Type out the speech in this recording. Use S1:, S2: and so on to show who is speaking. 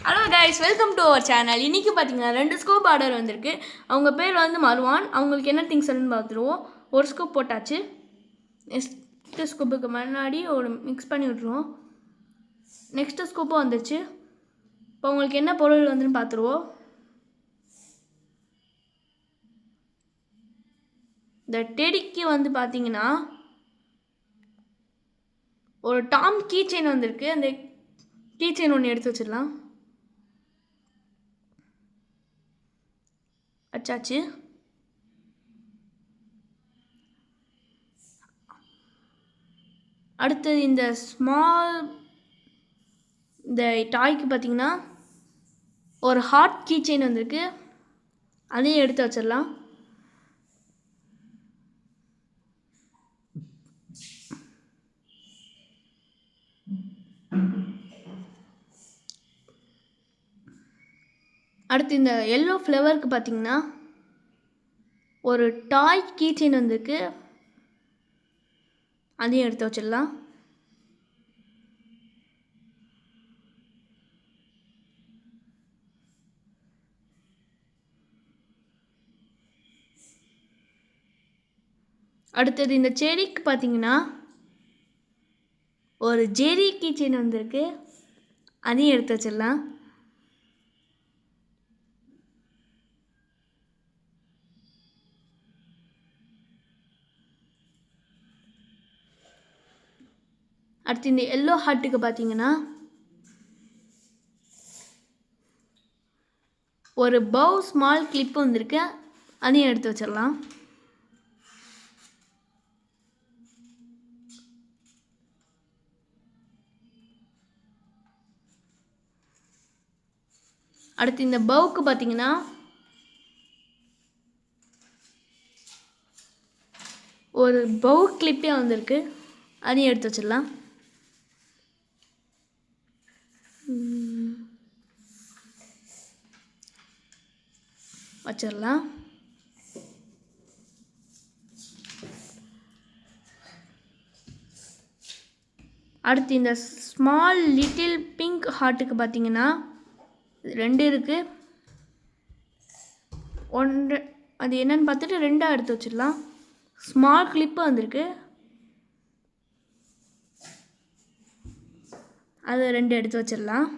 S1: Hello guys, welcome to our channel. இன்றைக்கி பார்த்தீங்கன்னா 2 scope order வந்திருக்கு. அவங்க பேர் வந்து மருவான். அவங்களுக்கு என்ன திங்ஸ் வேணும்னு பார்த்துருவோம். ஒரு ஸ்கோப் போட்டாச்சு. நெக்ஸ்ட்டு ஸ்கோப்புக்கு முன்னாடி ஒரு மிக்ஸ் பண்ணி விட்ருவோம். நெக்ஸ்ட்டு ஸ்கோப்பும் வந்துச்சு. இப்போ உங்களுக்கு என்ன பொருள் வந்துன்னு பார்த்துருவோம். இந்த டெடிக்கு வந்து பார்த்தீங்கன்னா ஒரு டாம் கீ செயின் வந்திருக்கு. அந்த கீ செயின் ஒன்று எடுத்து வச்சிடலாம். வச்சாச்சு. அடுத்தது இந்த இந்த டாய்க்கு பார்த்தீங்கன்னா ஒரு ஹார்ட் கீ செயின் வந்திருக்கு. அதையும் எடுத்து வச்சிடலாம். அடுத்து இந்த எல்லோ ஃப்ளவருக்கு பார்த்தீங்கன்னா ஒரு டாய் கீ செயின் வந்திருக்கு. அதையும் எடுத்து வச்சிடலாம். அடுத்தது இந்த செடிக்கு பார்த்தீங்கன்னா ஒரு ஜெரி கீ செயின் வந்திருக்கு. அதையும் எடுத்து வச்சிடலாம். அடுத்து இந்த எல்லோ ஹார்ட்டுக்கு பார்த்தீங்கன்னா ஒரு பவ் ஸ்மால் கிளிப்பு வந்திருக்கு. அதையும் எடுத்து வச்சிடலாம். அடுத்து இந்த பவுக்கு பார்த்தீங்கன்னா ஒரு பவு கிளிப்பே வந்திருக்கு. அதையும் எடுத்து வச்சிடலாம். வச்சிடலாம். அடுத்து இந்த ஸ்மால் லிட்டில் பிங்க் ஹார்ட்டுக்கு பார்த்தீங்கன்னா 2 இருக்குது. ஒன்று அது என்னன்னு பார்த்துட்டு 2 எடுத்து வச்சிடலாம். ஸ்மால் கிளிப்பு வந்திருக்கு. அது 2 எடுத்து வச்சிடலாம்.